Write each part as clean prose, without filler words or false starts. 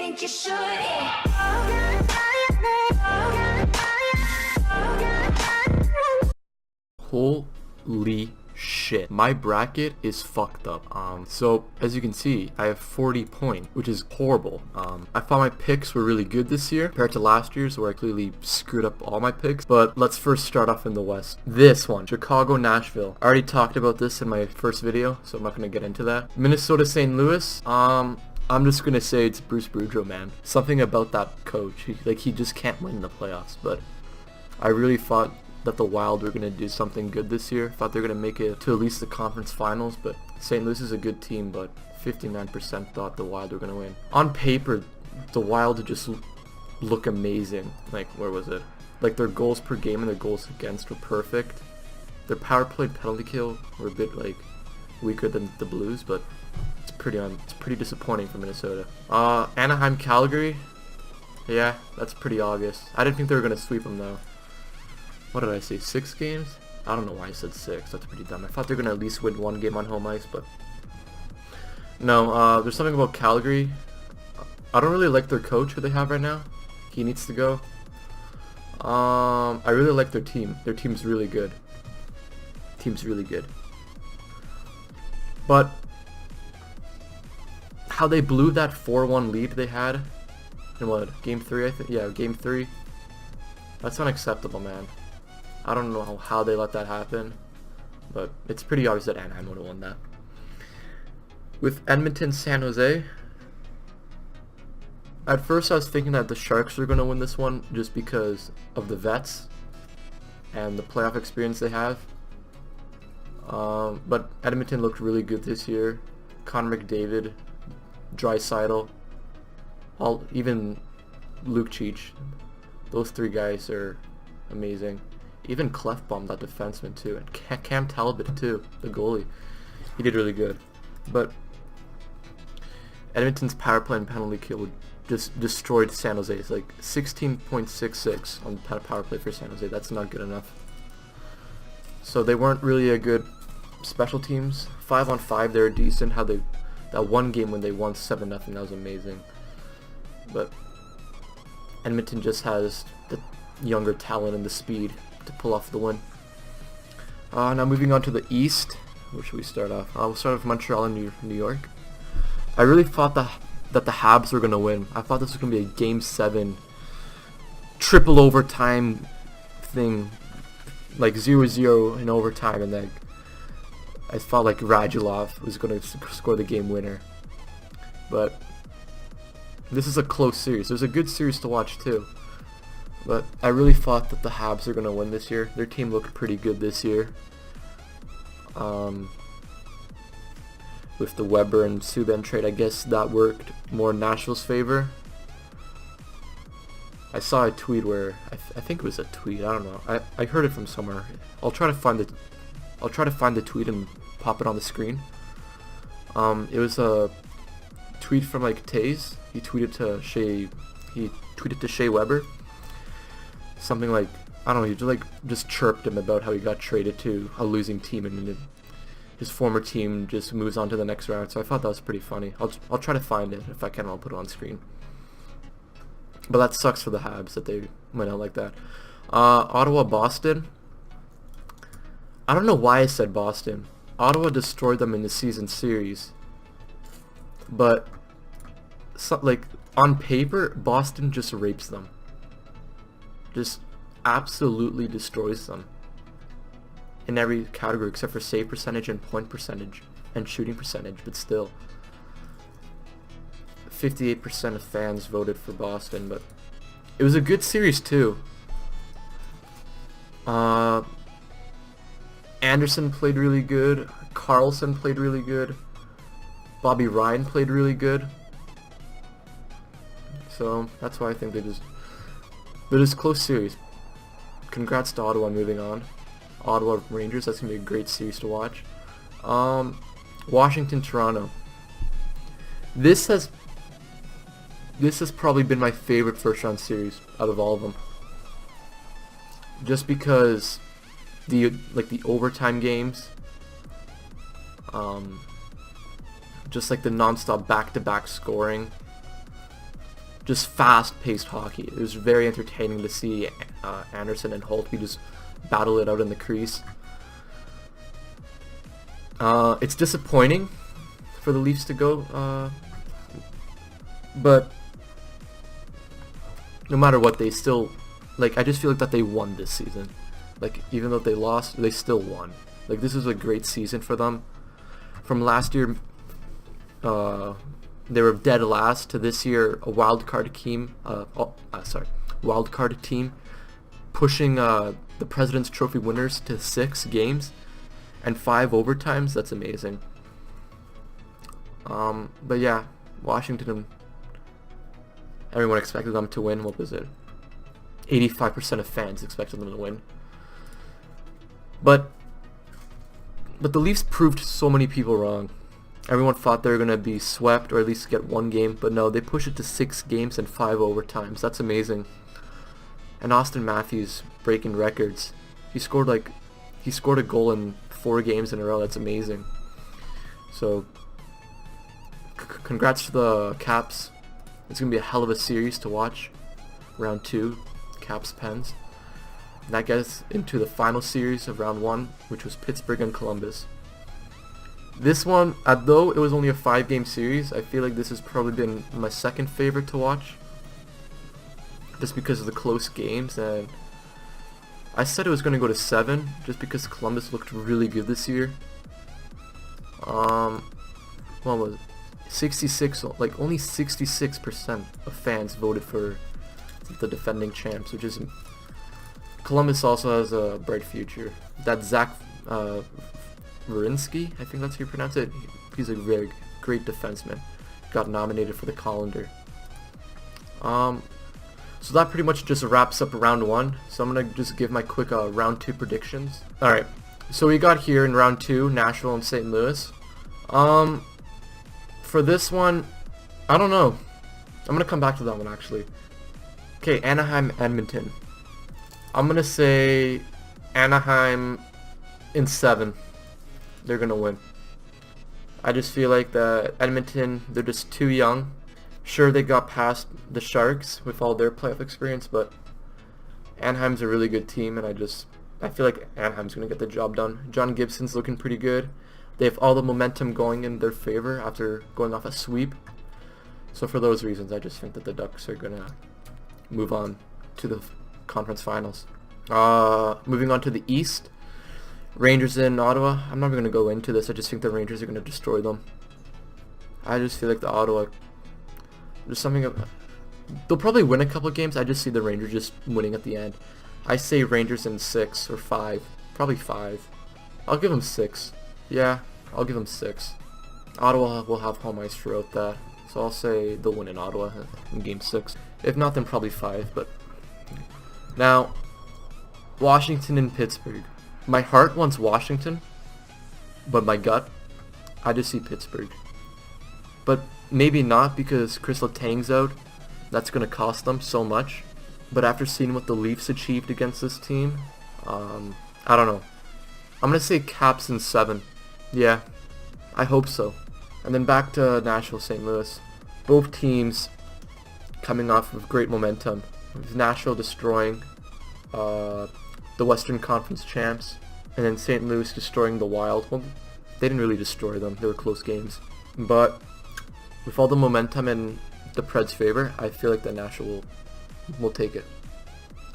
think you should. Holy shit, my bracket is fucked up. So as you can see, I have 40 points, which is horrible. I thought my picks were really good this year compared to last year's, where I clearly screwed up all my picks. But let's first start off in the West. This one, Chicago, Nashville. I already talked about this in my first video, so I'm not gonna get into that. Minnesota, St. Louis. I'm just gonna say it's Bruce Boudreau, man. Something about that coach, he just can't win the playoffs. But I really thought that the Wild were going to do something good this year. Thought they were going to make it to at least the conference finals, but St. Louis is a good team, but 59% thought the Wild were going to win. On paper, the Wild just look amazing. Like, where was it? Like, their goals per game and their goals against were perfect. Their power play penalty kill were a bit, like, weaker than the Blues, but it's pretty disappointing for Minnesota. Anaheim, Calgary. Yeah, that's pretty obvious. I didn't think they were going to sweep them, though. What did I say, 6 games? I don't know why I said 6, that's pretty dumb. I thought they were going to at least win 1 game on home ice, but no, there's something about Calgary. I don't really like their coach who they have right now. He needs to go. I really like their team. Their team's really good. Team's really good. But how they blew that 4-1 lead they had in what, game 3 I think? Yeah, game 3. That's unacceptable, man. I don't know how they let that happen, but it's pretty obvious that Anaheim would have won that. With Edmonton, San Jose, at first I was thinking that the Sharks were going to win this one just because of the vets and the playoff experience they have. But Edmonton looked really good this year. Connor McDavid, Draisaitl, even Luke Cheech. Those 3 guys are amazing. Even Clefbaum, that defenseman too, and Cam Talbot too, the goalie. He did really good. But Edmonton's power play and penalty kill just destroyed San Jose. It's like 16.66 on power play for San Jose. That's not good enough. So they weren't really a good special teams. 5-on-5, they were decent. That one game when they won 7-0, that was amazing. But Edmonton just has the younger talent and the speed to pull off the win. Now moving on to the East. Where should we start off? We'll start with Montreal and New York. I really thought that the Habs were going to win. I thought this was going to be a Game 7 triple overtime thing. Like 0-0 in overtime, and then I felt like Radulov was going to score the game winner. But this is a close series. It was a good series to watch too. But I really thought that the Habs are going to win this year. Their team looked pretty good this year. With the Weber and Subban trade, I guess that worked more in Nashville's favor. I saw a tweet where I think it was a tweet. I don't know. I heard it from somewhere. I'll try to find the tweet and pop it on the screen. It was a tweet from like Taze. He tweeted to Shea Weber. Something like, I don't know, he just chirped him about how he got traded to a losing team and his former team just moves on to the next round. So I thought that was pretty funny. I'll try to find it. If I can, I'll put it on screen. But that sucks for the Habs that they went out like that. Ottawa, Boston. I don't know why I said Boston. Ottawa destroyed them in the season series. But like on paper, Boston just rapes them. Just absolutely destroys them in every category except for save percentage and point percentage and shooting percentage, but still 58% of fans voted for Boston. But it was a good series too. Anderson played really good, Carlson played really good, Bobby Ryan played really good, so that's why I think they're just close series. Congrats to Ottawa moving on. Ottawa Rangers, that's going to be a great series to watch. Washington, Toronto. This has probably been my favorite first round series out of all of them. Just because the overtime games, just like the non-stop back-to-back scoring, just fast-paced hockey. It was very entertaining to see Anderson and Holtby just battle it out in the crease. It's disappointing for the Leafs to go, but no matter what, they still, like, I just feel like that they won this season. Like, even though they lost, they still won. Like, this is a great season for them. From last year, they were dead last, to this year a wild card team. Wild card team, pushing the President's Trophy winners to 6 games and 5 overtimes. That's amazing. But yeah, Washington. Everyone expected them to win. What was it? 85% of fans expected them to win. But the Leafs proved so many people wrong. Everyone thought they were going to be swept or at least get 1 game, but no, they pushed it to 6 games and 5 overtimes. That's amazing. And Austin Matthews breaking records. He scored a goal in 4 games in a row. That's amazing. So congrats to the Caps. It's going to be a hell of a series to watch. Round 2, Caps Pens. And that gets into the final series of round 1, which was Pittsburgh and Columbus. This one, though it was only a 5-game series, I feel like this has probably been my second favorite to watch. Just because of the close games, and I said it was going to go to 7, just because Columbus looked really good this year. What was it? 66, like only 66% of fans voted for the defending champs, which is, Columbus also has a bright future. That Zach Werenski, I think that's how you pronounce it. He's a very great defenseman. Got nominated for the Colander. So that pretty much just wraps up round 1. So I'm gonna just give my quick round 2 predictions. All right. So we got here in round 2, Nashville and St. Louis. For this one, I don't know. I'm gonna come back to that one actually. Okay, Anaheim, Edmonton. I'm gonna say Anaheim in 7. They're gonna win. I just feel like that Edmonton, they're just too young. Sure, they got past the Sharks with all their playoff experience, but Anaheim's a really good team, and I feel like Anaheim's gonna get the job done. John Gibson's looking pretty good. They have all the momentum going in their favor after going off a sweep. So for those reasons, I just think that the Ducks are gonna move on to the conference finals. Moving on to the East, Rangers in Ottawa. I'm not even gonna go into this. I just think the Rangers are gonna destroy them. I just feel like the Ottawa, there's something of, they'll probably win a couple of games. I just see the Rangers just winning at the end. I say Rangers in 6 or 5, probably 5. I'll give them 6. Yeah, I'll give them 6. Ottawa will have home ice throughout that, so I'll say they'll win in Ottawa in Game 6. If not, then probably 5. But now, Washington and Pittsburgh. My heart wants Washington, but my gut, I just see Pittsburgh. But maybe not, because Chris Letang's out. That's going to cost them so much. But after seeing what the Leafs achieved against this team, I don't know. I'm going to say Caps in 7. Yeah, I hope so. And then back to Nashville, St. Louis. Both teams coming off of great momentum. With Nashville destroying the Western Conference champs, and then St. Louis destroying the Wild. Well, they didn't really destroy them. They were close games. But with all the momentum in the Preds' favor, I feel like the Nashville will take it.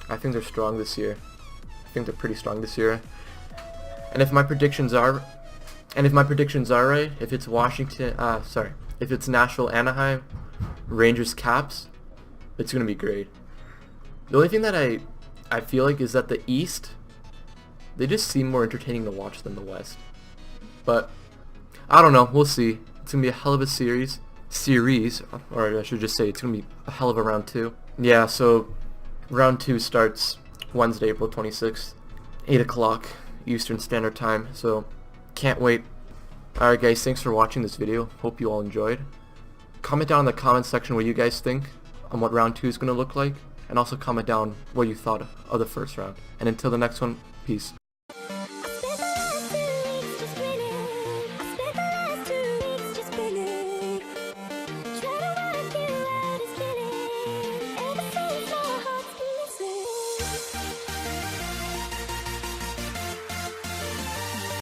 I think they're strong this year. I think they're pretty strong this year. And if my predictions are right, if it's if it's Nashville, Anaheim, Rangers, Caps, it's gonna be great. The only thing that I feel like is that the East, they just seem more entertaining to watch than the West. But I don't know. We'll see. It's gonna be a hell of a series, or I should just say it's gonna be a hell of a round 2. Yeah. So round 2 starts Wednesday, April 26th, 8 o'clock Eastern Standard Time. So can't wait. Alright guys, thanks for watching this video. Hope you all enjoyed. Comment down in the comment section what you guys think on what round 2 is going to look like. And also comment down what you thought of the first round. And until the next one, peace.